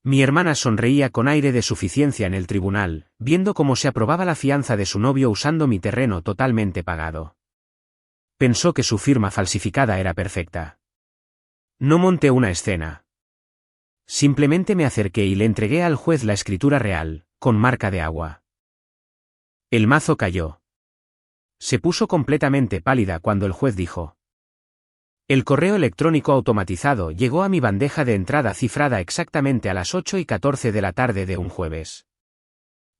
Mi hermana sonreía con aire de suficiencia en el tribunal, viendo cómo se aprobaba la fianza de su novio usando mi terreno totalmente pagado. Pensó que su firma falsificada era perfecta. No monté una escena. Simplemente me acerqué y le entregué al juez la escritura real, con marca de agua. El mazo cayó. Se puso completamente pálida cuando el juez dijo: el correo electrónico automatizado llegó a mi bandeja de entrada cifrada exactamente a las 8:14 de la tarde de un jueves.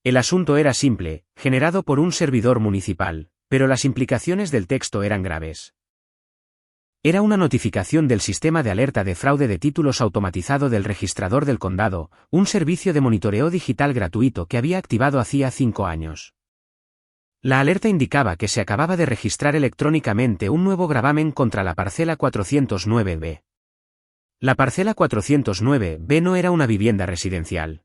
El asunto era simple, generado por un servidor municipal, pero las implicaciones del texto eran graves. Era una notificación del sistema de alerta de fraude de títulos automatizado del registrador del condado, un servicio de monitoreo digital gratuito que había activado hacía 5 años. La alerta indicaba que se acababa de registrar electrónicamente un nuevo gravamen contra la parcela 409B. La parcela 409B no era una vivienda residencial.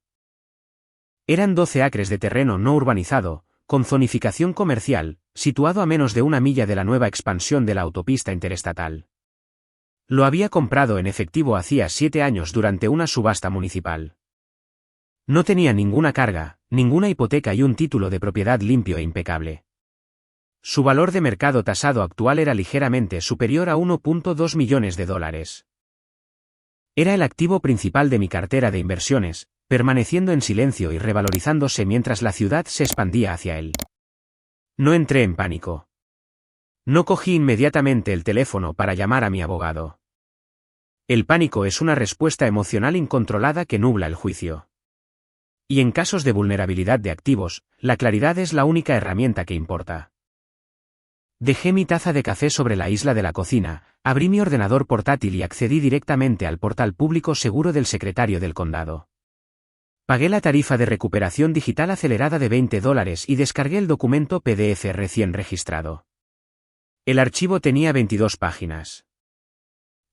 Eran 12 acres de terreno no urbanizado, con zonificación comercial, situado a menos de 1 milla de la nueva expansión de la autopista interestatal. Lo había comprado en efectivo hacía 7 años durante una subasta municipal. No tenía ninguna carga, ninguna hipoteca y un título de propiedad limpio e impecable. Su valor de mercado tasado actual era ligeramente superior a $1.2 millones. Era el activo principal de mi cartera de inversiones, permaneciendo en silencio y revalorizándose mientras la ciudad se expandía hacia él. No entré en pánico. No cogí inmediatamente el teléfono para llamar a mi abogado. El pánico es una respuesta emocional incontrolada que nubla el juicio. Y en casos de vulnerabilidad de activos, la claridad es la única herramienta que importa. Dejé mi taza de café sobre la isla de la cocina, abrí mi ordenador portátil y accedí directamente al portal público seguro del secretario del condado. Pagué la tarifa de recuperación digital acelerada de $20 y descargué el documento PDF recién registrado. El archivo tenía 22 páginas.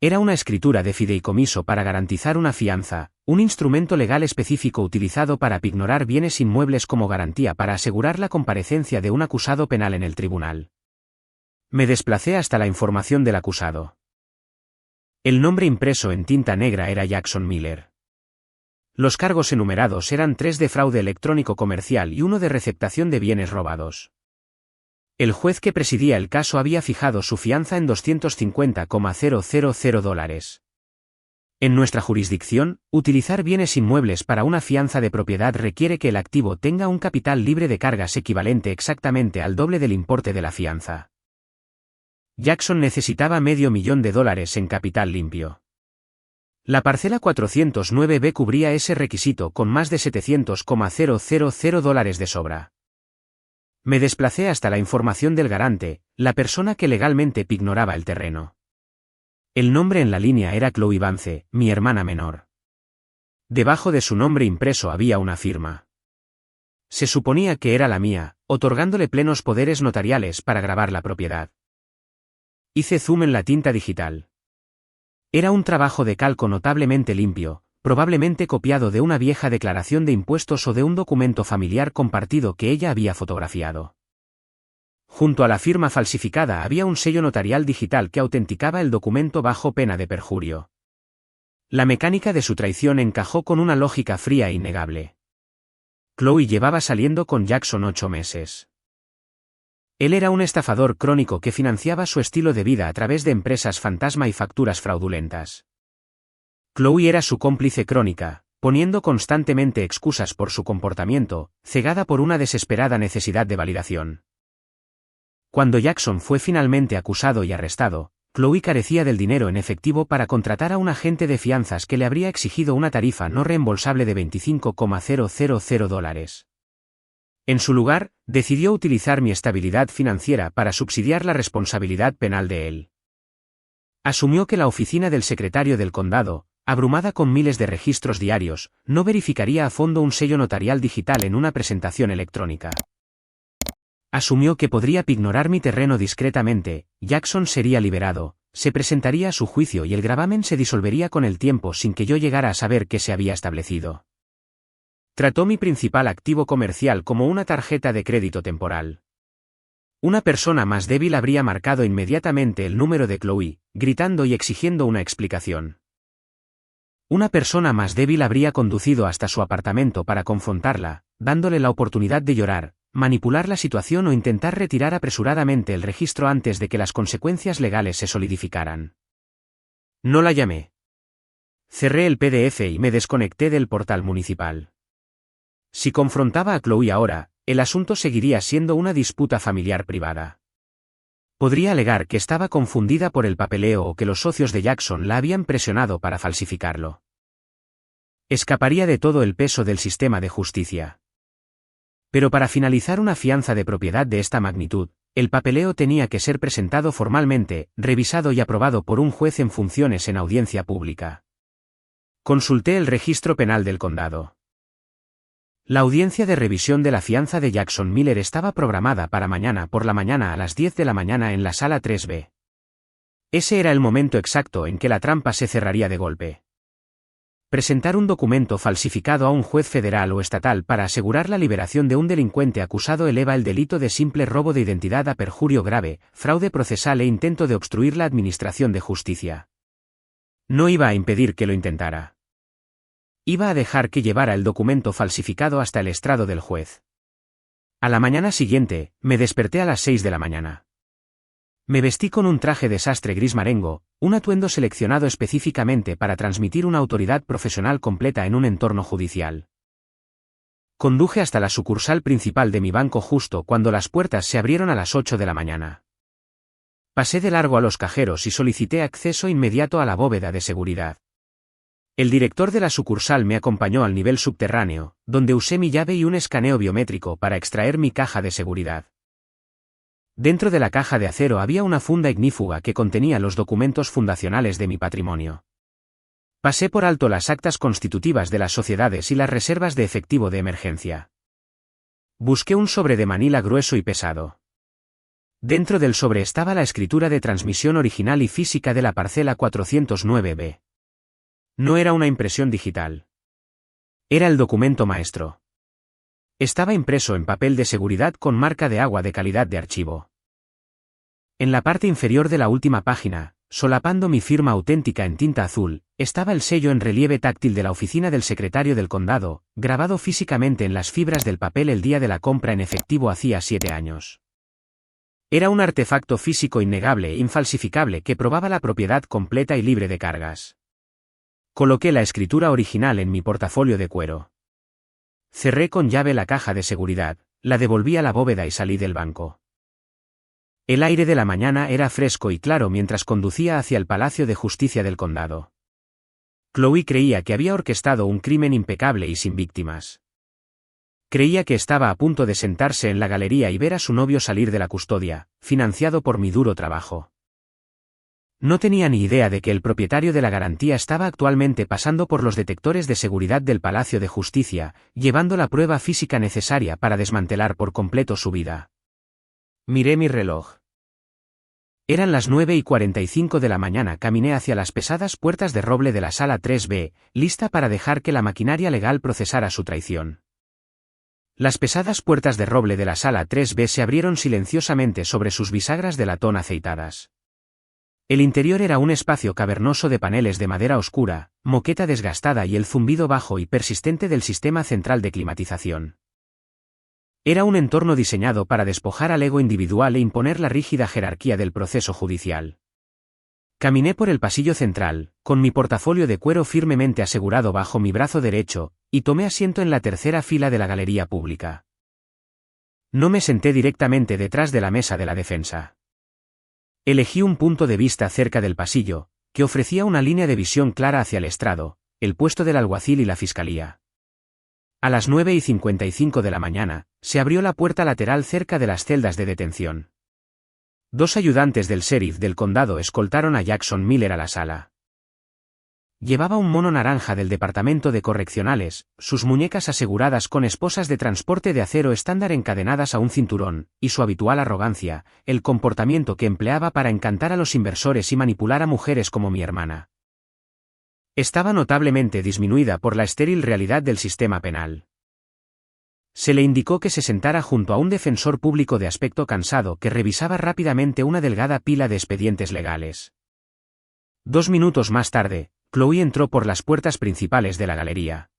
Era una escritura de fideicomiso para garantizar una fianza, un instrumento legal específico utilizado para pignorar bienes inmuebles como garantía para asegurar la comparecencia de un acusado penal en el tribunal. Me desplacé hasta la información del acusado. El nombre impreso en tinta negra era Jackson Miller. Los cargos enumerados eran 3 de fraude electrónico comercial y 1 de receptación de bienes robados. El juez que presidía el caso había fijado su fianza en $250,000. En nuestra jurisdicción, utilizar bienes inmuebles para una fianza de propiedad requiere que el activo tenga un capital libre de cargas equivalente exactamente al doble del importe de la fianza. Jackson necesitaba $500,000 en capital limpio. La parcela 409B cubría ese requisito con más de $700,000 de sobra. Me desplacé hasta la información del garante, la persona que legalmente pignoraba el terreno. El nombre en la línea era Chloe Vance, mi hermana menor. Debajo de su nombre impreso había una firma. Se suponía que era la mía, otorgándole plenos poderes notariales para grabar la propiedad. Hice zoom en la tinta digital. Era un trabajo de calco notablemente limpio, probablemente copiado de una vieja declaración de impuestos o de un documento familiar compartido que ella había fotografiado. Junto a la firma falsificada había un sello notarial digital que autenticaba el documento bajo pena de perjurio. La mecánica de su traición encajó con una lógica fría e innegable. Chloe llevaba saliendo con Jackson 8 meses. Él era un estafador crónico que financiaba su estilo de vida a través de empresas fantasma y facturas fraudulentas. Chloe era su cómplice crónica, poniendo constantemente excusas por su comportamiento, cegada por una desesperada necesidad de validación. Cuando Jackson fue finalmente acusado y arrestado, Chloe carecía del dinero en efectivo para contratar a un agente de fianzas que le habría exigido una tarifa no reembolsable de $25,000. En su lugar, decidió utilizar mi estabilidad financiera para subsidiar la responsabilidad penal de él. Asumió que la oficina del secretario del condado, abrumada con miles de registros diarios, no verificaría a fondo un sello notarial digital en una presentación electrónica. Asumió que podría pignorar mi terreno discretamente, Jackson sería liberado, se presentaría a su juicio y el gravamen se disolvería con el tiempo sin que yo llegara a saber qué se había establecido. Trató mi principal activo comercial como una tarjeta de crédito temporal. Una persona más débil habría marcado inmediatamente el número de Chloe, gritando y exigiendo una explicación. Una persona más débil habría conducido hasta su apartamento para confrontarla, dándole la oportunidad de llorar, manipular la situación o intentar retirar apresuradamente el registro antes de que las consecuencias legales se solidificaran. No la llamé. Cerré el PDF y me desconecté del portal municipal. Si confrontaba a Chloe ahora, el asunto seguiría siendo una disputa familiar privada. Podría alegar que estaba confundida por el papeleo o que los socios de Jackson la habían presionado para falsificarlo. Escaparía de todo el peso del sistema de justicia. Pero para finalizar una fianza de propiedad de esta magnitud, el papeleo tenía que ser presentado formalmente, revisado y aprobado por un juez en funciones en audiencia pública. Consulté el registro penal del condado. La audiencia de revisión de la fianza de Jackson Miller estaba programada para mañana por la mañana a las 10 de la mañana en la sala 3B. Ese era el momento exacto en que la trampa se cerraría de golpe. Presentar un documento falsificado a un juez federal o estatal para asegurar la liberación de un delincuente acusado eleva el delito de simple robo de identidad a perjurio grave, fraude procesal e intento de obstruir la administración de justicia. No iba a impedir que lo intentara. Iba a dejar que llevara el documento falsificado hasta el estrado del juez. A la mañana siguiente, me desperté a las 6 de la mañana. Me vestí con un traje de sastre gris marengo, un atuendo seleccionado específicamente para transmitir una autoridad profesional completa en un entorno judicial. Conduje hasta la sucursal principal de mi banco justo cuando las puertas se abrieron a las 8 de la mañana. Pasé de largo a los cajeros y solicité acceso inmediato a la bóveda de seguridad. El director de la sucursal me acompañó al nivel subterráneo, donde usé mi llave y un escaneo biométrico para extraer mi caja de seguridad. Dentro de la caja de acero había una funda ignífuga que contenía los documentos fundacionales de mi patrimonio. Pasé por alto las actas constitutivas de las sociedades y las reservas de efectivo de emergencia. Busqué un sobre de manila grueso y pesado. Dentro del sobre estaba la escritura de transmisión original y física de la parcela 409B. No era una impresión digital. Era el documento maestro. Estaba impreso en papel de seguridad con marca de agua de calidad de archivo. En la parte inferior de la última página, solapando mi firma auténtica en tinta azul, estaba el sello en relieve táctil de la oficina del secretario del condado, grabado físicamente en las fibras del papel el día de la compra en efectivo hacía 7 años. Era un artefacto físico innegable e infalsificable que probaba la propiedad completa y libre de cargas. Coloqué la escritura original en mi portafolio de cuero. Cerré con llave la caja de seguridad, la devolví a la bóveda y salí del banco. El aire de la mañana era fresco y claro mientras conducía hacia el Palacio de Justicia del condado. Chloe creía que había orquestado un crimen impecable y sin víctimas. Creía que estaba a punto de sentarse en la galería y ver a su novio salir de la custodia, financiado por mi duro trabajo. No tenía ni idea de que el propietario de la garantía estaba actualmente pasando por los detectores de seguridad del Palacio de Justicia, llevando la prueba física necesaria para desmantelar por completo su vida. Miré mi reloj. Eran las 9:45 de la mañana. Caminé hacia las pesadas puertas de roble de la sala 3B, lista para dejar que la maquinaria legal procesara su traición. Las pesadas puertas de roble de la sala 3B se abrieron silenciosamente sobre sus bisagras de latón aceitadas. El interior era un espacio cavernoso de paneles de madera oscura, moqueta desgastada y el zumbido bajo y persistente del sistema central de climatización. Era un entorno diseñado para despojar al ego individual e imponer la rígida jerarquía del proceso judicial. Caminé por el pasillo central, con mi portafolio de cuero firmemente asegurado bajo mi brazo derecho, y tomé asiento en la tercera fila de la galería pública. No me senté directamente detrás de la mesa de la defensa. Elegí un punto de vista cerca del pasillo, que ofrecía una línea de visión clara hacia el estrado, el puesto del alguacil y la fiscalía. A las 9:55 de la mañana, se abrió la puerta lateral cerca de las celdas de detención. 2 ayudantes del sheriff del condado escoltaron a Jackson Miller a la sala. Llevaba un mono naranja del departamento de correccionales, sus muñecas aseguradas con esposas de transporte de acero estándar encadenadas a un cinturón, y su habitual arrogancia, el comportamiento que empleaba para encantar a los inversores y manipular a mujeres como mi hermana. Estaba notablemente disminuida por la estéril realidad del sistema penal. Se le indicó que se sentara junto a un defensor público de aspecto cansado que revisaba rápidamente una delgada pila de expedientes legales. 2 minutos más tarde, Chloe entró por las puertas principales de la galería.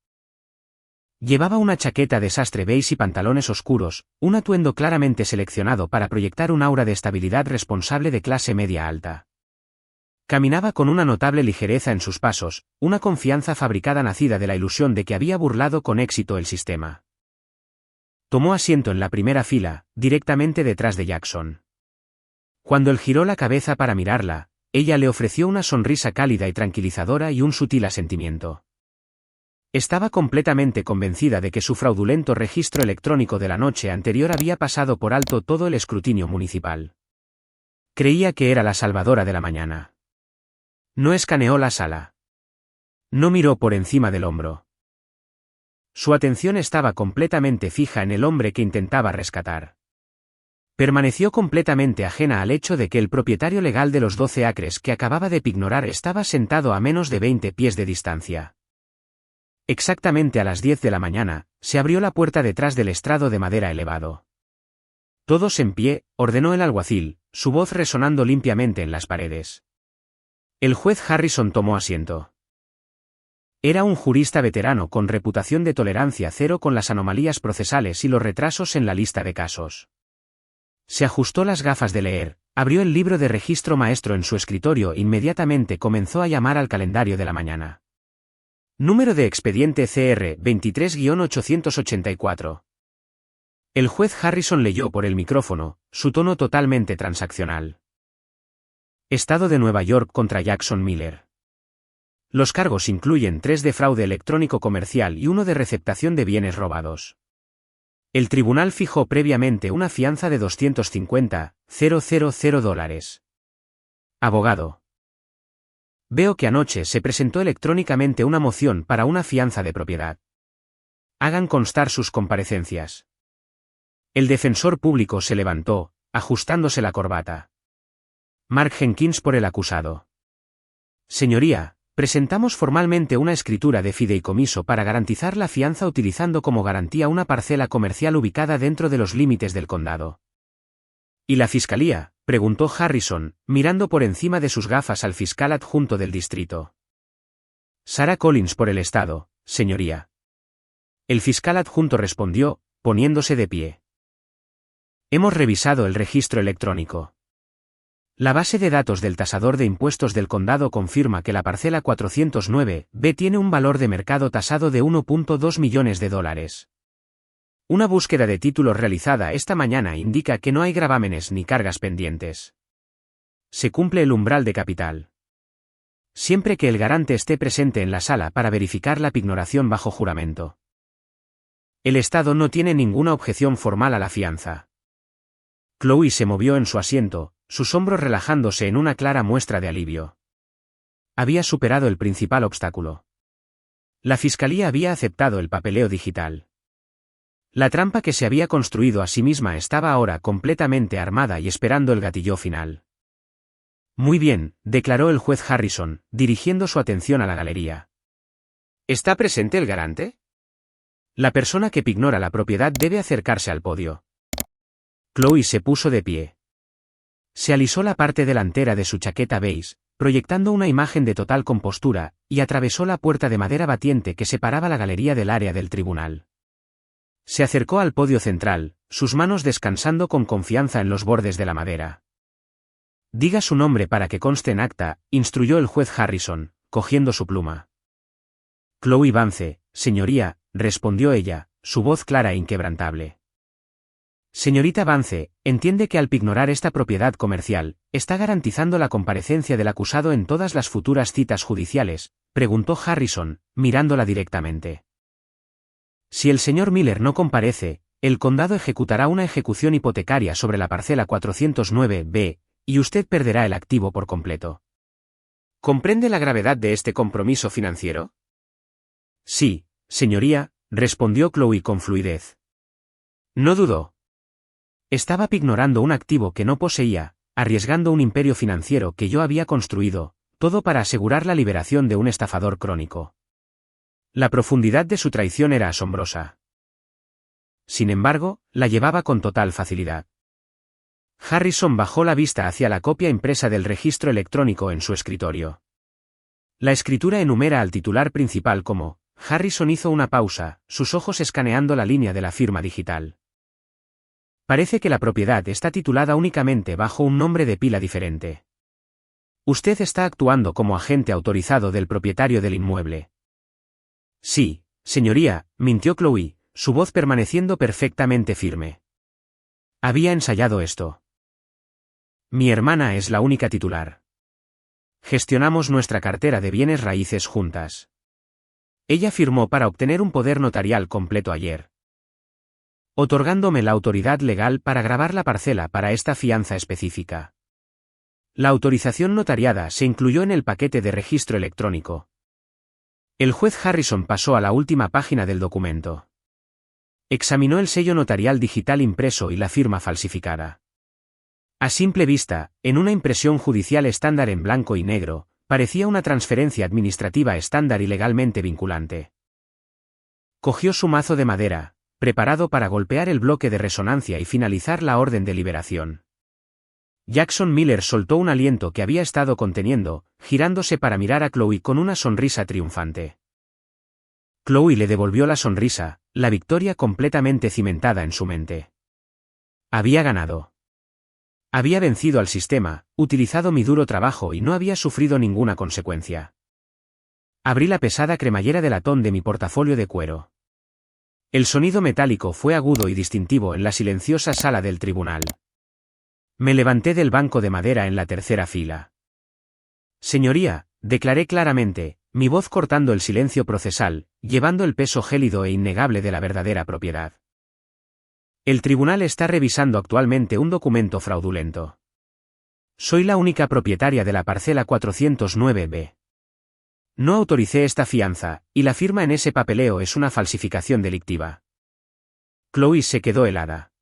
Llevaba una chaqueta de sastre beige y pantalones oscuros, un atuendo claramente seleccionado para proyectar un aura de estabilidad responsable de clase media alta. Caminaba con una notable ligereza en sus pasos, una confianza fabricada nacida de la ilusión de que había burlado con éxito el sistema. Tomó asiento en la primera fila, directamente detrás de Jackson. Cuando él giró la cabeza para mirarla, ella le ofreció una sonrisa cálida y tranquilizadora y un sutil asentimiento. Estaba completamente convencida de que su fraudulento registro electrónico de la noche anterior había pasado por alto todo el escrutinio municipal. Creía que era la salvadora de la mañana. No escaneó la sala. No miró por encima del hombro. Su atención estaba completamente fija en el hombre que intentaba rescatar. Permaneció completamente ajena al hecho de que el propietario legal de los 12 acres que acababa de pignorar estaba sentado a menos de 20 pies de distancia. Exactamente a las 10 de la mañana, se abrió la puerta detrás del estrado de madera elevado. Todos en pie, ordenó el alguacil, su voz resonando limpiamente en las paredes. El juez Harrison tomó asiento. Era un jurista veterano con reputación de tolerancia cero con las anomalías procesales y los retrasos en la lista de casos. Se ajustó las gafas de leer, abrió el libro de registro maestro en su escritorio e inmediatamente comenzó a llamar al calendario de la mañana. Número de expediente CR 23-884. El juez Harrison leyó por el micrófono, su tono totalmente transaccional. Estado de Nueva York contra Jackson Miller. Los cargos incluyen 3 de fraude electrónico comercial y 1 de receptación de bienes robados. El tribunal fijó previamente una fianza de $250,000. Abogado. Veo que anoche se presentó electrónicamente una moción para una fianza de propiedad. Hagan constar sus comparecencias. El defensor público se levantó, ajustándose la corbata. Mark Jenkins por el acusado. Señoría, presentamos formalmente una escritura de fideicomiso para garantizar la fianza utilizando como garantía una parcela comercial ubicada dentro de los límites del condado. ¿Y la fiscalía?, preguntó Harrison, mirando por encima de sus gafas al fiscal adjunto del distrito. Sarah Collins por el estado, señoría. El fiscal adjunto respondió, poniéndose de pie. Hemos revisado el registro electrónico. La base de datos del tasador de impuestos del condado confirma que la parcela 409B tiene un valor de mercado tasado de $1.2 millones. Una búsqueda de títulos realizada esta mañana indica que no hay gravámenes ni cargas pendientes. Se cumple el umbral de capital. Siempre que el garante esté presente en la sala para verificar la pignoración bajo juramento. El Estado no tiene ninguna objeción formal a la fianza. Chloe se movió en su asiento, sus hombros relajándose en una clara muestra de alivio. Había superado el principal obstáculo. La fiscalía había aceptado el papeleo digital. La trampa que se había construido a sí misma estaba ahora completamente armada y esperando el gatillo final. Muy bien, declaró el juez Harrison, dirigiendo su atención a la galería. ¿Está presente el garante? La persona que pignora la propiedad debe acercarse al podio. Chloe se puso de pie. Se alisó la parte delantera de su chaqueta beige, proyectando una imagen de total compostura, y atravesó la puerta de madera batiente que separaba la galería del área del tribunal. Se acercó al podio central, sus manos descansando con confianza en los bordes de la madera. Diga su nombre para que conste en acta, instruyó el juez Harrison, cogiendo su pluma. Chloe Vance, señoría, respondió ella, su voz clara e inquebrantable. Señorita Vance, entiende que al pignorar esta propiedad comercial, está garantizando la comparecencia del acusado en todas las futuras citas judiciales, preguntó Harrison, mirándola directamente. Si el señor Miller no comparece, el condado ejecutará una ejecución hipotecaria sobre la parcela 409B, y usted perderá el activo por completo. ¿Comprende la gravedad de este compromiso financiero? Sí, señoría, respondió Chloe con fluidez. No dudó. Estaba pignorando un activo que no poseía, arriesgando un imperio financiero que yo había construido, todo para asegurar la liberación de un estafador crónico. La profundidad de su traición era asombrosa. Sin embargo, la llevaba con total facilidad. Harrison bajó la vista hacia la copia impresa del registro electrónico en su escritorio. La escritura enumera al titular principal como, Harrison hizo una pausa, sus ojos escaneando la línea de la firma digital. Parece que la propiedad está titulada únicamente bajo un nombre de pila diferente. Usted está actuando como agente autorizado del propietario del inmueble. Sí, señoría, mintió Chloe, su voz permaneciendo perfectamente firme. Había ensayado esto. Mi hermana es la única titular. Gestionamos nuestra cartera de bienes raíces juntas. Ella firmó para obtener un poder notarial completo ayer, otorgándome la autoridad legal para grabar la parcela para esta fianza específica. La autorización notariada se incluyó en el paquete de registro electrónico. El juez Harrison pasó a la última página del documento. Examinó el sello notarial digital impreso y la firma falsificada. A simple vista, en una impresión judicial estándar en blanco y negro, parecía una transferencia administrativa estándar y legalmente vinculante. Cogió su mazo de madera, preparado para golpear el bloque de resonancia y finalizar la orden de liberación. Jackson Miller soltó un aliento que había estado conteniendo, girándose para mirar a Chloe con una sonrisa triunfante. Chloe le devolvió la sonrisa, la victoria completamente cimentada en su mente. Había ganado. Había vencido al sistema, utilizado mi duro trabajo y no había sufrido ninguna consecuencia. Abrí la pesada cremallera de latón de mi portafolio de cuero. El sonido metálico fue agudo y distintivo en la silenciosa sala del tribunal. Me levanté del banco de madera en la tercera fila. Señoría, declaré claramente, mi voz cortando el silencio procesal, llevando el peso gélido e innegable de la verdadera propiedad. El tribunal está revisando actualmente un documento fraudulento. Soy la única propietaria de la parcela 409B. No autoricé esta fianza, y la firma en ese papeleo es una falsificación delictiva. Chloe se quedó helada.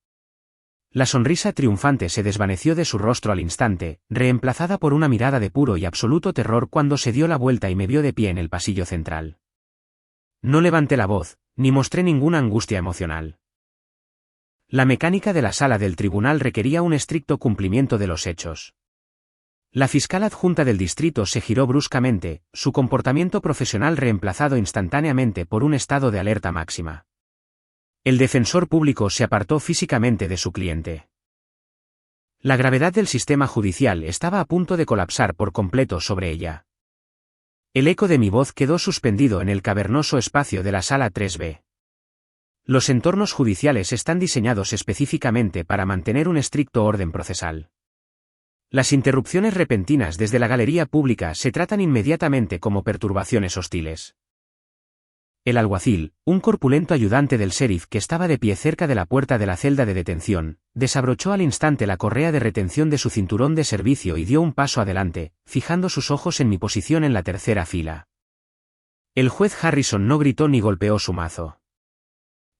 La sonrisa triunfante se desvaneció de su rostro al instante, reemplazada por una mirada de puro y absoluto terror cuando se dio la vuelta y me vio de pie en el pasillo central. No levanté la voz, ni mostré ninguna angustia emocional. La mecánica de la sala del tribunal requería un estricto cumplimiento de los hechos. La fiscal adjunta del distrito se giró bruscamente, su comportamiento profesional reemplazado instantáneamente por un estado de alerta máxima. El defensor público se apartó físicamente de su cliente. La gravedad del sistema judicial estaba a punto de colapsar por completo sobre ella. El eco de mi voz quedó suspendido en el cavernoso espacio de la sala 3B. Los entornos judiciales están diseñados específicamente para mantener un estricto orden procesal. Las interrupciones repentinas desde la galería pública se tratan inmediatamente como perturbaciones hostiles. El alguacil, un corpulento ayudante del sheriff que estaba de pie cerca de la puerta de la celda de detención, desabrochó al instante la correa de retención de su cinturón de servicio y dio un paso adelante, fijando sus ojos en mi posición en la tercera fila. El juez Harrison no gritó ni golpeó su mazo.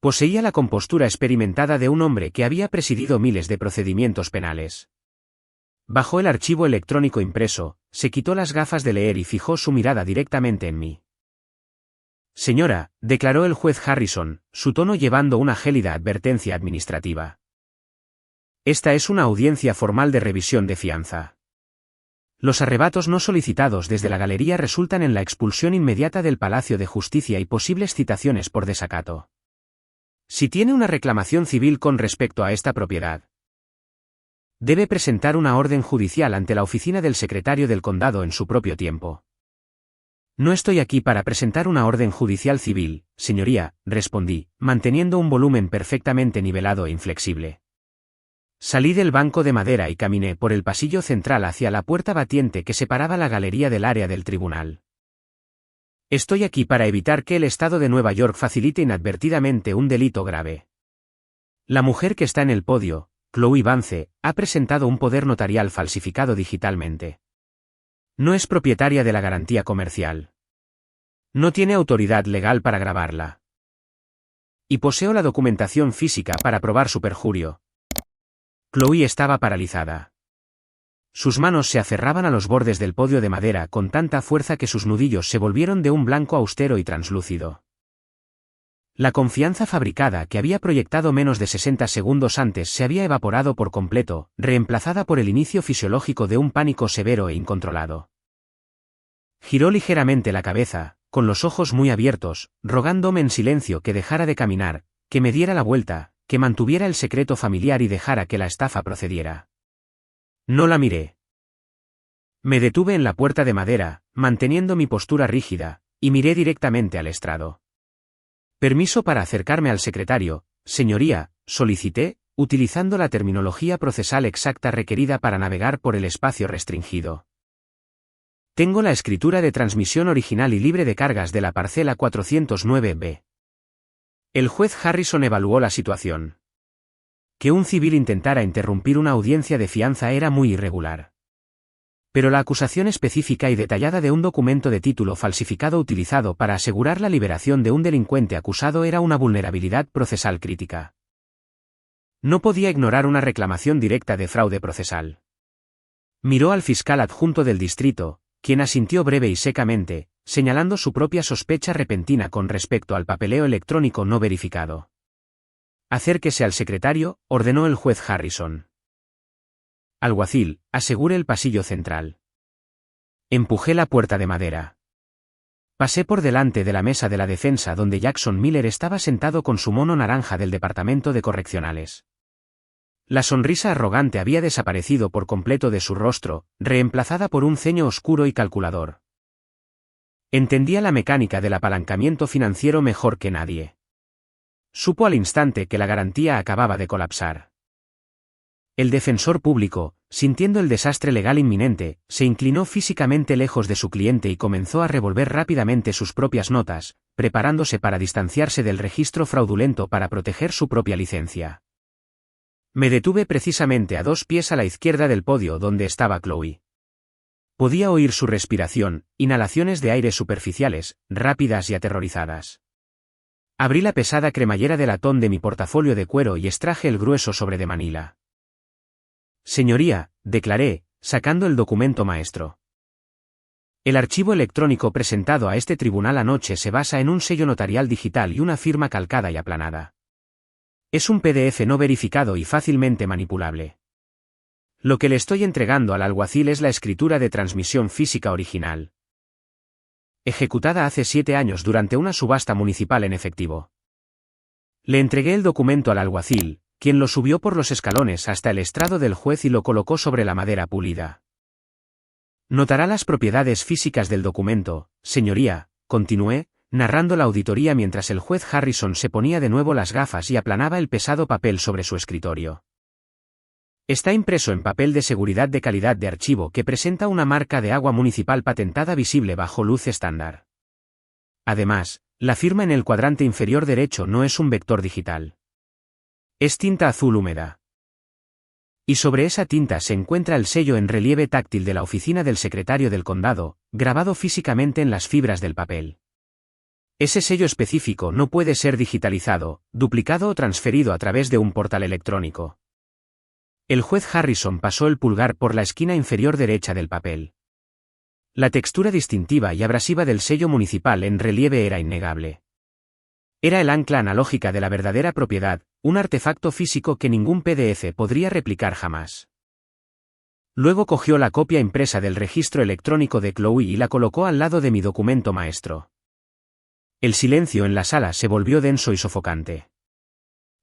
Poseía la compostura experimentada de un hombre que había presidido miles de procedimientos penales. Bajó el archivo electrónico impreso, se quitó las gafas de leer y fijó su mirada directamente en mí. Señora, declaró el juez Harrison, su tono llevando una gélida advertencia administrativa. Esta es una audiencia formal de revisión de fianza. Los arrebatos no solicitados desde la galería resultan en la expulsión inmediata del Palacio de Justicia y posibles citaciones por desacato. Si tiene una reclamación civil con respecto a esta propiedad, debe presentar una orden judicial ante la oficina del secretario del condado en su propio tiempo. No estoy aquí para presentar una orden judicial civil, señoría, respondí, manteniendo un volumen perfectamente nivelado e inflexible. Salí del banco de madera y caminé por el pasillo central hacia la puerta batiente que separaba la galería del área del tribunal. Estoy aquí para evitar que el Estado de Nueva York facilite inadvertidamente un delito grave. La mujer que está en el podio, Chloe Vance, ha presentado un poder notarial falsificado digitalmente. No es propietaria de la garantía comercial. No tiene autoridad legal para grabarla. Y poseo la documentación física para probar su perjurio. Chloe estaba paralizada. Sus manos se aferraban a los bordes del podio de madera con tanta fuerza que sus nudillos se volvieron de un blanco austero y translúcido. La confianza fabricada que había proyectado menos de 60 segundos antes se había evaporado por completo, reemplazada por el inicio fisiológico de un pánico severo e incontrolado. Giró ligeramente la cabeza, con los ojos muy abiertos, rogándome en silencio que dejara de caminar, que me diera la vuelta, que mantuviera el secreto familiar y dejara que la estafa procediera. No la miré. Me detuve en la puerta de madera, manteniendo mi postura rígida, y miré directamente al estrado. Permiso para acercarme al secretario, señoría, solicité, utilizando la terminología procesal exacta requerida para navegar por el espacio restringido. Tengo la escritura de transmisión original y libre de cargas de la parcela 409B. El juez Harrison evaluó la situación. Que un civil intentara interrumpir una audiencia de fianza era muy irregular. Pero la acusación específica y detallada de un documento de título falsificado utilizado para asegurar la liberación de un delincuente acusado era una vulnerabilidad procesal crítica. No podía ignorar una reclamación directa de fraude procesal. Miró al fiscal adjunto del distrito, quien asintió breve y secamente, señalando su propia sospecha repentina con respecto al papeleo electrónico no verificado. Acérquese al secretario, ordenó el juez Harrison. Alguacil, asegure el pasillo central. Empujé la puerta de madera. Pasé por delante de la mesa de la defensa donde Jackson Miller estaba sentado con su mono naranja del Departamento de Correccionales. La sonrisa arrogante había desaparecido por completo de su rostro, reemplazada por un ceño oscuro y calculador. Entendía la mecánica del apalancamiento financiero mejor que nadie. Supo al instante que la garantía acababa de colapsar. El defensor público, sintiendo el desastre legal inminente, se inclinó físicamente lejos de su cliente y comenzó a revolver rápidamente sus propias notas, preparándose para distanciarse del registro fraudulento para proteger su propia licencia. Me detuve precisamente a 2 pies a la izquierda del podio donde estaba Chloe. Podía oír su respiración, inhalaciones de aire superficiales, rápidas y aterrorizadas. Abrí la pesada cremallera de latón de mi portafolio de cuero y extraje el grueso sobre de Manila. Señoría, declaré, sacando el documento maestro. El archivo electrónico presentado a este tribunal anoche se basa en un sello notarial digital y una firma calcada y aplanada. Es un PDF no verificado y fácilmente manipulable. Lo que le estoy entregando al alguacil es la escritura de transmisión física original. Ejecutada hace 7 años durante una subasta municipal en efectivo. Le entregué el documento al alguacil, quien lo subió por los escalones hasta el estrado del juez y lo colocó sobre la madera pulida. Notará las propiedades físicas del documento, señoría, continué, narrando la auditoría mientras el juez Harrison se ponía de nuevo las gafas y aplanaba el pesado papel sobre su escritorio. Está impreso en papel de seguridad de calidad de archivo que presenta una marca de agua municipal patentada visible bajo luz estándar. Además, la firma en el cuadrante inferior derecho no es un vector digital. Es tinta azul húmeda. Y sobre esa tinta se encuentra el sello en relieve táctil de la oficina del secretario del condado, grabado físicamente en las fibras del papel. Ese sello específico no puede ser digitalizado, duplicado o transferido a través de un portal electrónico. El juez Harrison pasó el pulgar por la esquina inferior derecha del papel. La textura distintiva y abrasiva del sello municipal en relieve era innegable. Era el ancla analógica de la verdadera propiedad, un artefacto físico que ningún PDF podría replicar jamás. Luego cogió la copia impresa del registro electrónico de Chloe y la colocó al lado de mi documento maestro. El silencio en la sala se volvió denso y sofocante.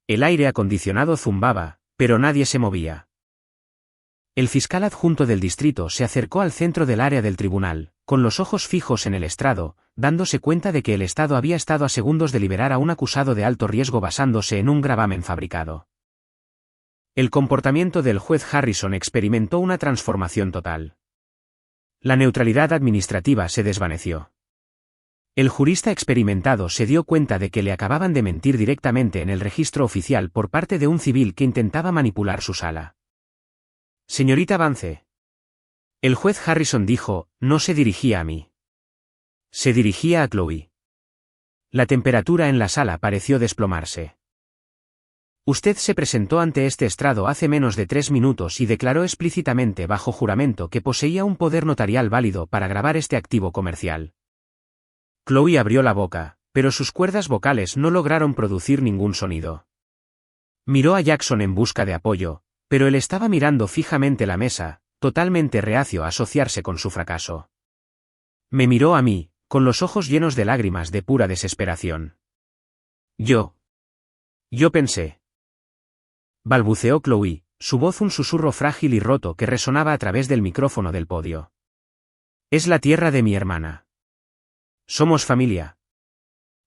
El aire acondicionado zumbaba, pero nadie se movía. El fiscal adjunto del distrito se acercó al centro del área del tribunal, con los ojos fijos en el estrado, dándose cuenta de que el Estado había estado a segundos de liberar a un acusado de alto riesgo basándose en un gravamen fabricado. El comportamiento del juez Harrison experimentó una transformación total. La neutralidad administrativa se desvaneció. El jurista experimentado se dio cuenta de que le acababan de mentir directamente en el registro oficial por parte de un civil que intentaba manipular su sala. Señorita Vance. El juez Harrison dijo, no se dirigía a mí. Se dirigía a Chloe. La temperatura en la sala pareció desplomarse. Usted se presentó ante este estrado hace menos de 3 minutos y declaró explícitamente bajo juramento que poseía un poder notarial válido para grabar este activo comercial. Chloe abrió la boca, pero sus cuerdas vocales no lograron producir ningún sonido. Miró a Jackson en busca de apoyo, pero él estaba mirando fijamente la mesa, totalmente reacio a asociarse con su fracaso. Me miró a mí, con los ojos llenos de lágrimas de pura desesperación. Yo pensé. Balbuceó Chloe, su voz un susurro frágil y roto que resonaba a través del micrófono del podio. Es la tierra de mi hermana. Somos familia.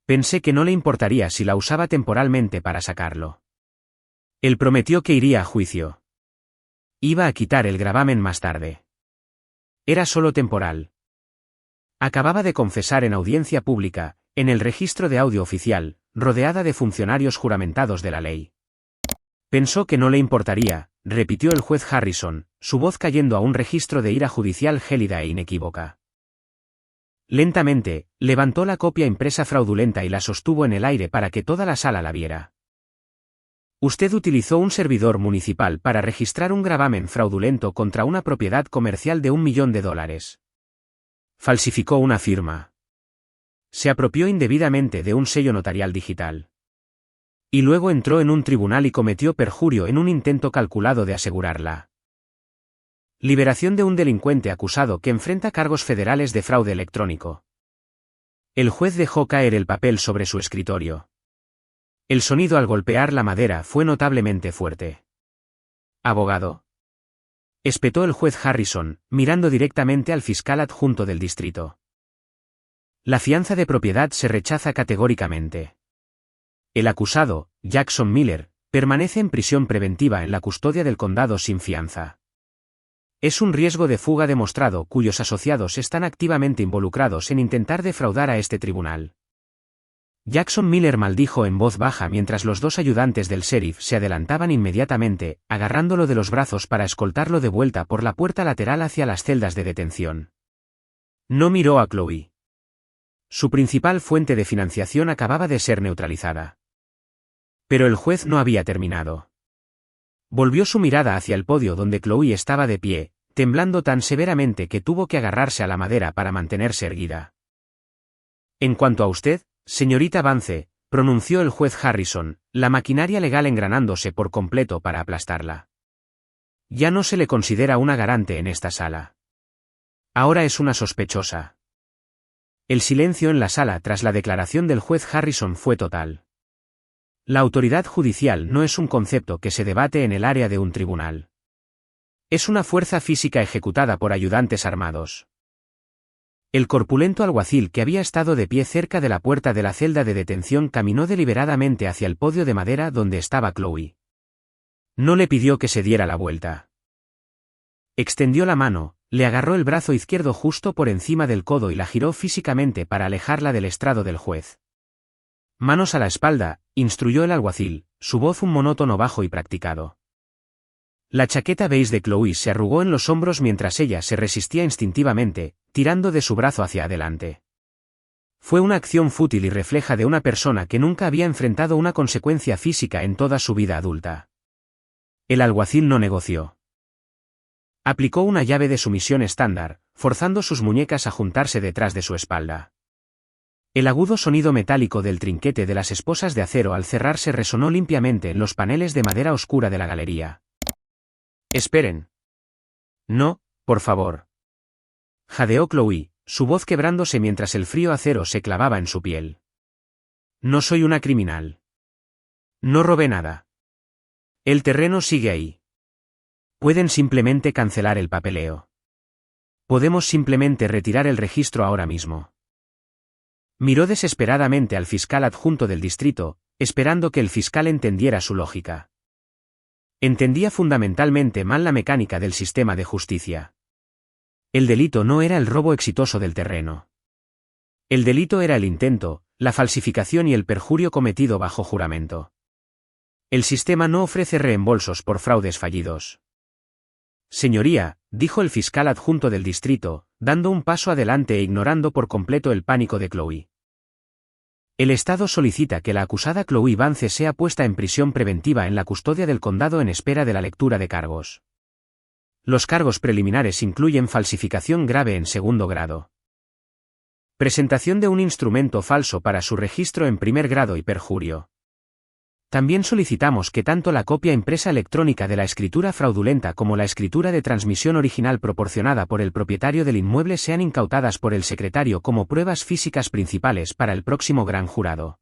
Pensé que no le importaría si la usaba temporalmente para sacarlo. Él prometió que iría a juicio. Iba a quitar el gravamen más tarde. Era solo temporal. Acababa de confesar en audiencia pública, en el registro de audio oficial, rodeada de funcionarios juramentados de la ley. Pensó que no le importaría, repitió el juez Harrison, su voz cayendo a un registro de ira judicial gélida e inequívoca. Lentamente, levantó la copia impresa fraudulenta y la sostuvo en el aire para que toda la sala la viera. Usted utilizó un servidor municipal para registrar un gravamen fraudulento contra una propiedad comercial de $1 millón. Falsificó una firma. Se apropió indebidamente de un sello notarial digital. Y luego entró en un tribunal y cometió perjurio en un intento calculado de asegurarla liberación de un delincuente acusado que enfrenta cargos federales de fraude electrónico. El juez dejó caer el papel sobre su escritorio. El sonido al golpear la madera fue notablemente fuerte. Abogado. Espetó el juez Harrison, mirando directamente al fiscal adjunto del distrito. La fianza de propiedad se rechaza categóricamente. El acusado, Jackson Miller, permanece en prisión preventiva en la custodia del condado sin fianza. Es un riesgo de fuga demostrado cuyos asociados están activamente involucrados en intentar defraudar a este tribunal. Jackson Miller maldijo en voz baja mientras los dos ayudantes del sheriff se adelantaban inmediatamente, agarrándolo de los brazos para escoltarlo de vuelta por la puerta lateral hacia las celdas de detención. No miró a Chloe. Su principal fuente de financiación acababa de ser neutralizada. Pero el juez no había terminado. Volvió su mirada hacia el podio donde Chloe estaba de pie, temblando tan severamente que tuvo que agarrarse a la madera para mantenerse erguida. En cuanto a usted, señorita Vance, pronunció el juez Harrison, la maquinaria legal engranándose por completo para aplastarla. Ya no se le considera una garante en esta sala. Ahora es una sospechosa. El silencio en la sala tras la declaración del juez Harrison fue total. La autoridad judicial no es un concepto que se debate en el área de un tribunal. Es una fuerza física ejecutada por ayudantes armados. El corpulento alguacil que había estado de pie cerca de la puerta de la celda de detención caminó deliberadamente hacia el podio de madera donde estaba Chloe. No le pidió que se diera la vuelta. Extendió la mano, le agarró el brazo izquierdo justo por encima del codo y la giró físicamente para alejarla del estrado del juez. Manos a la espalda, instruyó el alguacil, su voz un monótono bajo y practicado. La chaqueta beige de Chloe se arrugó en los hombros mientras ella se resistía instintivamente, tirando de su brazo hacia adelante. Fue una acción fútil y refleja de una persona que nunca había enfrentado una consecuencia física en toda su vida adulta. El alguacil no negoció. Aplicó una llave de sumisión estándar, forzando sus muñecas a juntarse detrás de su espalda. El agudo sonido metálico del trinquete de las esposas de acero al cerrarse resonó limpiamente en los paneles de madera oscura de la galería. Esperen. No, por favor. Jadeó Chloe, su voz quebrándose mientras el frío acero se clavaba en su piel. No soy una criminal. No robé nada. El terreno sigue ahí. Pueden simplemente cancelar el papeleo. Podemos simplemente retirar el registro ahora mismo. Miró desesperadamente al fiscal adjunto del distrito, esperando que el fiscal entendiera su lógica. Entendía fundamentalmente mal la mecánica del sistema de justicia. El delito no era el robo exitoso del terreno. El delito era el intento, la falsificación y el perjurio cometido bajo juramento. El sistema no ofrece reembolsos por fraudes fallidos. Señoría, dijo el fiscal adjunto del distrito, dando un paso adelante e ignorando por completo el pánico de Chloe. El Estado solicita que la acusada Chloe Vance sea puesta en prisión preventiva en la custodia del condado en espera de la lectura de cargos. Los cargos preliminares incluyen falsificación grave en segundo grado, presentación de un instrumento falso para su registro en primer grado y perjurio. También solicitamos que tanto la copia impresa electrónica de la escritura fraudulenta como la escritura de transmisión original proporcionada por el propietario del inmueble sean incautadas por el secretario como pruebas físicas principales para el próximo gran jurado.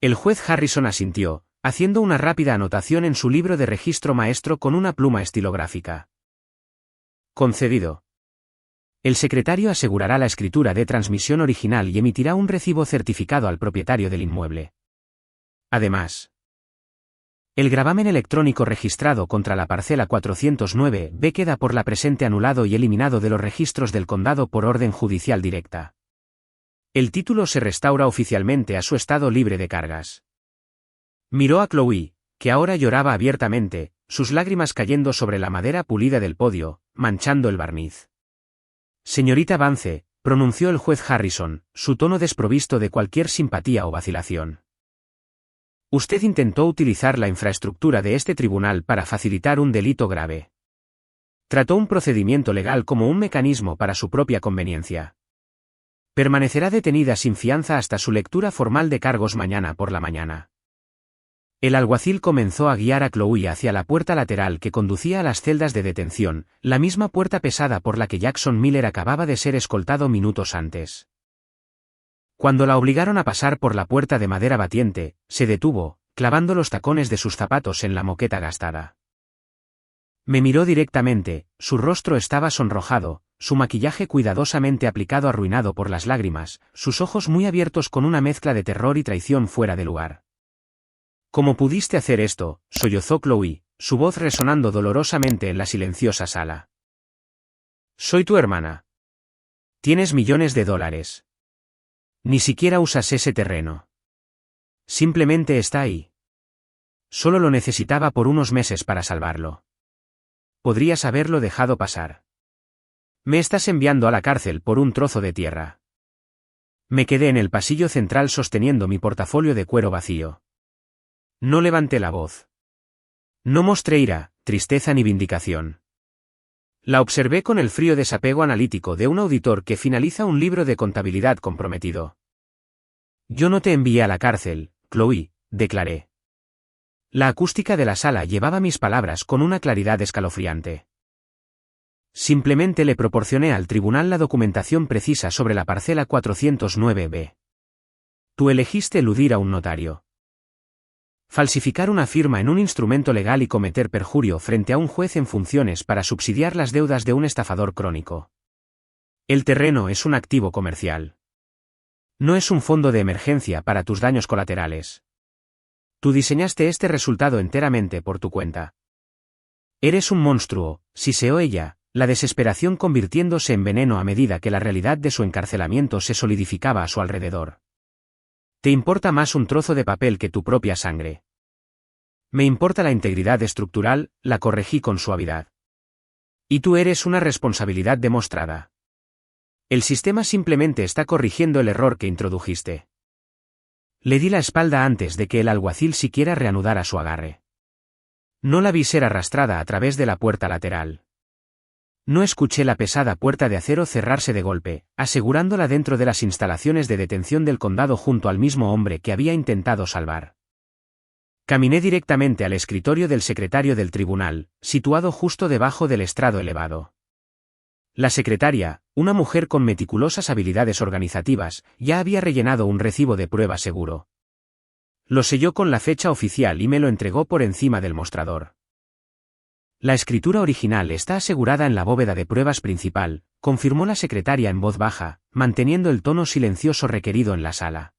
El juez Harrison asintió, haciendo una rápida anotación en su libro de registro maestro con una pluma estilográfica. Concedido. El secretario asegurará la escritura de transmisión original y emitirá un recibo certificado al propietario del inmueble. Además, el gravamen electrónico registrado contra la parcela 409B queda por la presente anulado y eliminado de los registros del condado por orden judicial directa. El título se restaura oficialmente a su estado libre de cargas. Miró a Chloe, que ahora lloraba abiertamente, sus lágrimas cayendo sobre la madera pulida del podio, manchando el barniz. Señorita Vance, pronunció el juez Harrison, su tono desprovisto de cualquier simpatía o vacilación. Usted intentó utilizar la infraestructura de este tribunal para facilitar un delito grave. Trató un procedimiento legal como un mecanismo para su propia conveniencia. Permanecerá detenida sin fianza hasta su lectura formal de cargos mañana por la mañana. El alguacil comenzó a guiar a Chloe hacia la puerta lateral que conducía a las celdas de detención, la misma puerta pesada por la que Jackson Miller acababa de ser escoltado minutos antes. Cuando la obligaron a pasar por la puerta de madera batiente, se detuvo, clavando los tacones de sus zapatos en la moqueta gastada. Me miró directamente, su rostro estaba sonrojado, su maquillaje cuidadosamente aplicado arruinado por las lágrimas, sus ojos muy abiertos con una mezcla de terror y traición fuera de lugar. ¿Cómo pudiste hacer esto?, sollozó Chloe, su voz resonando dolorosamente en la silenciosa sala. Soy tu hermana. Tienes millones de dólares. Ni siquiera usas ese terreno. Simplemente está ahí. Solo lo necesitaba por unos meses para salvarlo. Podrías haberlo dejado pasar. Me estás enviando a la cárcel por un trozo de tierra. Me quedé en el pasillo central sosteniendo mi portafolio de cuero vacío. No levanté la voz. No mostré ira, tristeza ni vindicación. La observé con el frío desapego analítico de un auditor que finaliza un libro de contabilidad comprometido. Yo no te envié a la cárcel, Chloe, declaré. La acústica de la sala llevaba mis palabras con una claridad escalofriante. Simplemente le proporcioné al tribunal la documentación precisa sobre la parcela 409B. Tú elegiste eludir a un notario. Falsificar una firma en un instrumento legal y cometer perjurio frente a un juez en funciones para subsidiar las deudas de un estafador crónico. El terreno es un activo comercial. No es un fondo de emergencia para tus daños colaterales. Tú diseñaste este resultado enteramente por tu cuenta. Eres un monstruo, siseó ella, la desesperación convirtiéndose en veneno a medida que la realidad de su encarcelamiento se solidificaba a su alrededor. Te importa más un trozo de papel que tu propia sangre. Me importa la integridad estructural, la corregí con suavidad. Y tú eres una responsabilidad demostrada. El sistema simplemente está corrigiendo el error que introdujiste. Le di la espalda antes de que el alguacil siquiera reanudara su agarre. No la vi ser arrastrada a través de la puerta lateral. No escuché la pesada puerta de acero cerrarse de golpe, asegurándola dentro de las instalaciones de detención del condado junto al mismo hombre que había intentado salvar. Caminé directamente al escritorio del secretario del tribunal, situado justo debajo del estrado elevado. La secretaria, una mujer con meticulosas habilidades organizativas, ya había rellenado un recibo de prueba seguro. Lo selló con la fecha oficial y me lo entregó por encima del mostrador. La escritura original está asegurada en la bóveda de pruebas principal, confirmó la secretaria en voz baja, manteniendo el tono silencioso requerido en la sala.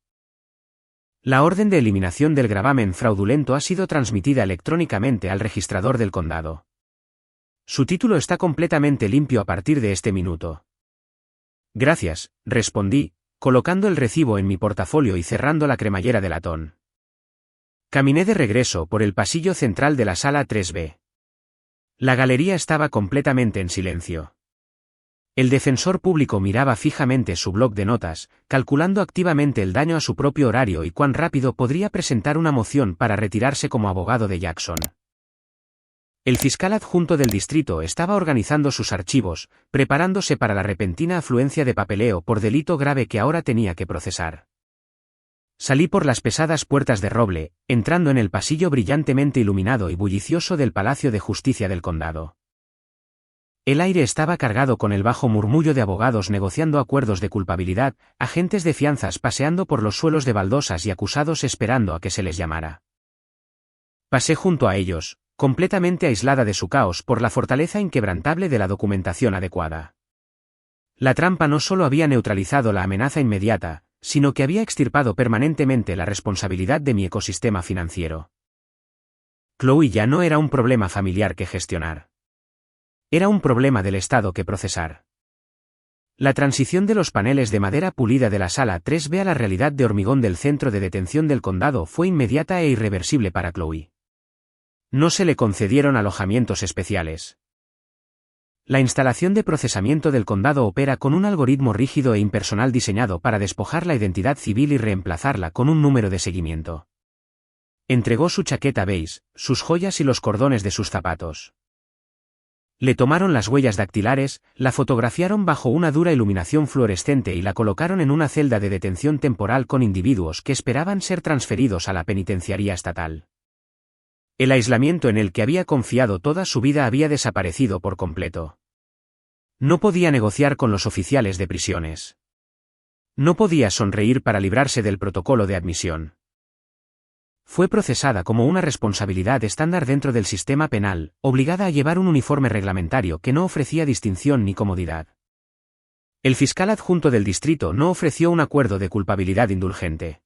La orden de eliminación del gravamen fraudulento ha sido transmitida electrónicamente al registrador del condado. Su título está completamente limpio a partir de este minuto. Gracias, respondí, colocando el recibo en mi portafolio y cerrando la cremallera de latón. Caminé de regreso por el pasillo central de la sala 3B. La galería estaba completamente en silencio. El defensor público miraba fijamente su bloc de notas, calculando activamente el daño a su propio horario y cuán rápido podría presentar una moción para retirarse como abogado de Jackson. El fiscal adjunto del distrito estaba organizando sus archivos, preparándose para la repentina afluencia de papeleo por delito grave que ahora tenía que procesar. Salí por las pesadas puertas de roble, entrando en el pasillo brillantemente iluminado y bullicioso del Palacio de Justicia del Condado. El aire estaba cargado con el bajo murmullo de abogados negociando acuerdos de culpabilidad, agentes de fianzas paseando por los suelos de baldosas y acusados esperando a que se les llamara. Pasé junto a ellos, completamente aislada de su caos por la fortaleza inquebrantable de la documentación adecuada. La trampa no solo había neutralizado la amenaza inmediata, sino que había extirpado permanentemente la responsabilidad de mi ecosistema financiero. Chloe ya no era un problema familiar que gestionar. Era un problema del Estado que procesar. La transición de los paneles de madera pulida de la sala 3B a la realidad de hormigón del centro de detención del condado fue inmediata e irreversible para Chloe. No se le concedieron alojamientos especiales. La instalación de procesamiento del condado opera con un algoritmo rígido e impersonal diseñado para despojar la identidad civil y reemplazarla con un número de seguimiento. Entregó su chaqueta beige, sus joyas y los cordones de sus zapatos. Le tomaron las huellas dactilares, la fotografiaron bajo una dura iluminación fluorescente y la colocaron en una celda de detención temporal con individuos que esperaban ser transferidos a la penitenciaría estatal. El aislamiento en el que había confiado toda su vida había desaparecido por completo. No podía negociar con los oficiales de prisiones. No podía sonreír para librarse del protocolo de admisión. Fue procesada como una responsabilidad estándar dentro del sistema penal, obligada a llevar un uniforme reglamentario que no ofrecía distinción ni comodidad. El fiscal adjunto del distrito no ofreció un acuerdo de culpabilidad indulgente.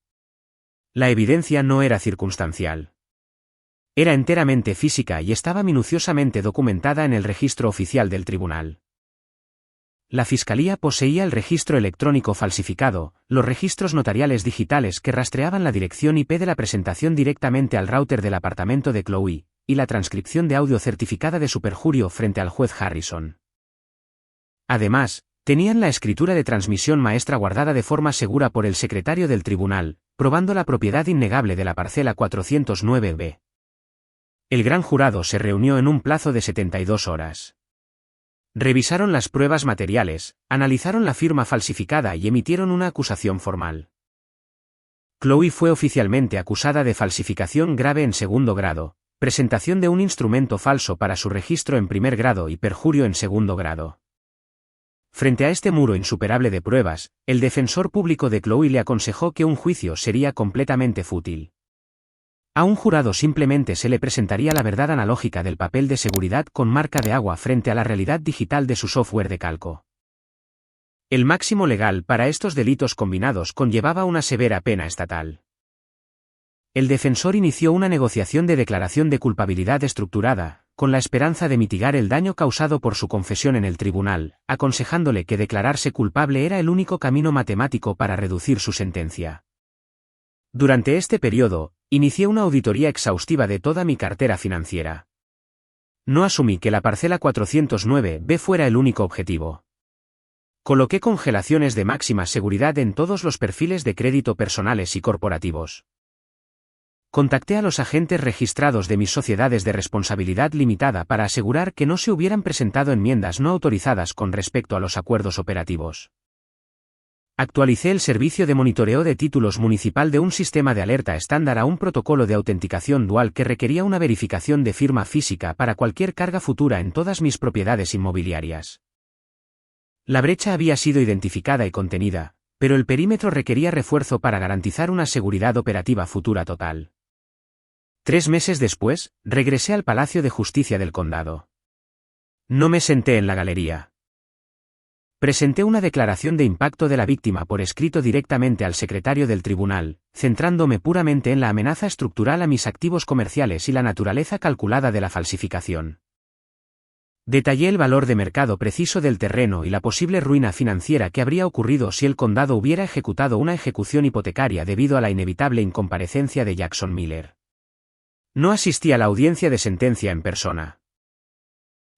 La evidencia no era circunstancial. Era enteramente física y estaba minuciosamente documentada en el registro oficial del tribunal. La Fiscalía poseía el registro electrónico falsificado, los registros notariales digitales que rastreaban la dirección IP de la presentación directamente al router del apartamento de Chloe, y la transcripción de audio certificada de su perjurio frente al juez Harrison. Además, tenían la escritura de transmisión maestra guardada de forma segura por el secretario del tribunal, probando la propiedad innegable de la parcela 409B. El gran jurado se reunió en un plazo de 72 horas. Revisaron las pruebas materiales, analizaron la firma falsificada y emitieron una acusación formal. Chloe fue oficialmente acusada de falsificación grave en segundo grado, presentación de un instrumento falso para su registro en primer grado y perjurio en segundo grado. Frente a este muro insuperable de pruebas, el defensor público de Chloe le aconsejó que un juicio sería completamente fútil. A un jurado simplemente se le presentaría la verdad analógica del papel de seguridad con marca de agua frente a la realidad digital de su software de calco. El máximo legal para estos delitos combinados conllevaba una severa pena estatal. El defensor inició una negociación de declaración de culpabilidad estructurada, con la esperanza de mitigar el daño causado por su confesión en el tribunal, aconsejándole que declararse culpable era el único camino matemático para reducir su sentencia. Durante este periodo, inicié una auditoría exhaustiva de toda mi cartera financiera. No asumí que la parcela 409B fuera el único objetivo. Coloqué congelaciones de máxima seguridad en todos los perfiles de crédito personales y corporativos. Contacté a los agentes registrados de mis sociedades de responsabilidad limitada para asegurar que no se hubieran presentado enmiendas no autorizadas con respecto a los acuerdos operativos. Actualicé el servicio de monitoreo de títulos municipal de un sistema de alerta estándar a un protocolo de autenticación dual que requería una verificación de firma física para cualquier carga futura en todas mis propiedades inmobiliarias. La brecha había sido identificada y contenida, pero el perímetro requería refuerzo para garantizar una seguridad operativa futura total. 3 meses después, regresé al Palacio de Justicia del Condado. No me senté en la galería. Presenté una declaración de impacto de la víctima por escrito directamente al secretario del tribunal, centrándome puramente en la amenaza estructural a mis activos comerciales y la naturaleza calculada de la falsificación. Detallé el valor de mercado preciso del terreno y la posible ruina financiera que habría ocurrido si el condado hubiera ejecutado una ejecución hipotecaria debido a la inevitable incomparecencia de Jackson Miller. No asistí a la audiencia de sentencia en persona.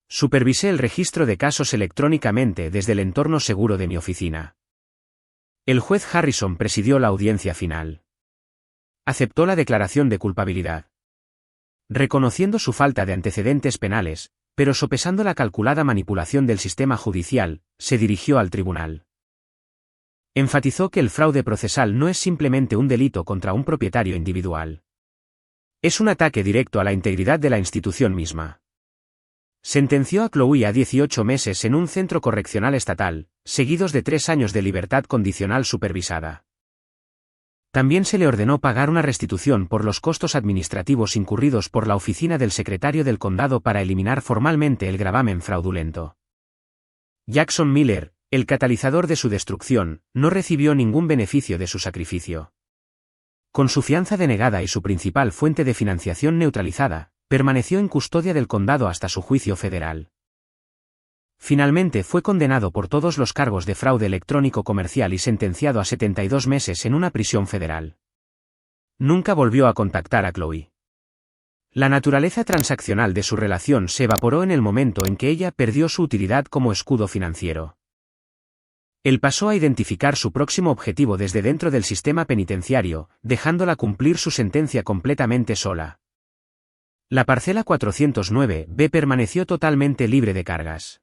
Supervisé el registro de casos electrónicamente desde el entorno seguro de mi oficina. El juez Harrison presidió la audiencia final. Aceptó la declaración de culpabilidad. Reconociendo su falta de antecedentes penales, pero sopesando la calculada manipulación del sistema judicial, se dirigió al tribunal. Enfatizó que el fraude procesal no es simplemente un delito contra un propietario individual. Es un ataque directo a la integridad de la institución misma. Sentenció a Chloe a 18 meses en un centro correccional estatal, seguidos de 3 años de libertad condicional supervisada. También se le ordenó pagar una restitución por los costos administrativos incurridos por la oficina del secretario del condado para eliminar formalmente el gravamen fraudulento. Jackson Miller, el catalizador de su destrucción, no recibió ningún beneficio de su sacrificio. Con su fianza denegada y su principal fuente de financiación neutralizada, permaneció en custodia del condado hasta su juicio federal. Finalmente fue condenado por todos los cargos de fraude electrónico comercial y sentenciado a 72 meses en una prisión federal. Nunca volvió a contactar a Chloe. La naturaleza transaccional de su relación se evaporó en el momento en que ella perdió su utilidad como escudo financiero. Él pasó a identificar su próximo objetivo desde dentro del sistema penitenciario, dejándola cumplir su sentencia completamente sola. La parcela 409B permaneció totalmente libre de cargas.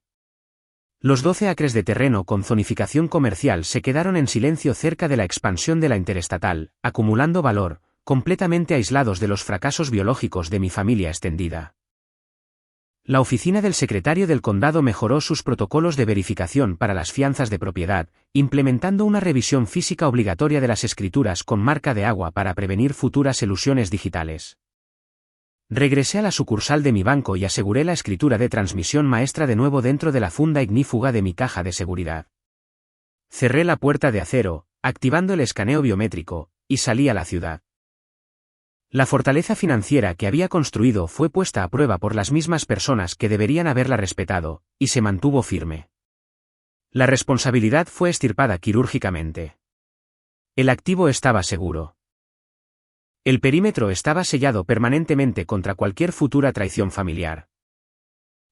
Los 12 acres de terreno con zonificación comercial se quedaron en silencio cerca de la expansión de la interestatal, acumulando valor, completamente aislados de los fracasos biológicos de mi familia extendida. La oficina del secretario del condado mejoró sus protocolos de verificación para las fianzas de propiedad, implementando una revisión física obligatoria de las escrituras con marca de agua para prevenir futuras elusiones digitales. Regresé a la sucursal de mi banco y aseguré la escritura de transmisión maestra de nuevo dentro de la funda ignífuga de mi caja de seguridad. Cerré la puerta de acero, activando el escaneo biométrico, y salí a la ciudad. La fortaleza financiera que había construido fue puesta a prueba por las mismas personas que deberían haberla respetado, y se mantuvo firme. La responsabilidad fue extirpada quirúrgicamente. El activo estaba seguro. El perímetro estaba sellado permanentemente contra cualquier futura traición familiar.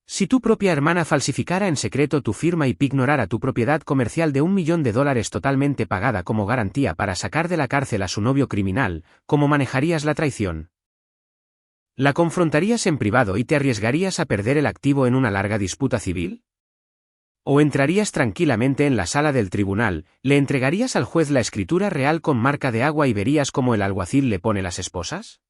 Si tu propia hermana falsificara en secreto tu firma y pignorara tu propiedad comercial de $1 millón totalmente pagada como garantía para sacar de la cárcel a su novio criminal, ¿cómo manejarías la traición? ¿La confrontarías en privado y te arriesgarías a perder el activo en una larga disputa civil? ¿O entrarías tranquilamente en la sala del tribunal, le entregarías al juez la escritura real con marca de agua y verías cómo el alguacil le pone las esposas?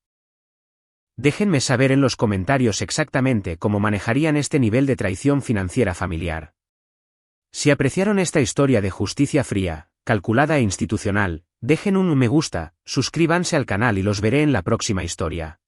Déjenme saber en los comentarios exactamente cómo manejarían este nivel de traición financiera familiar. Si apreciaron esta historia de justicia fría, calculada e institucional, dejen un me gusta, suscríbanse al canal y los veré en la próxima historia.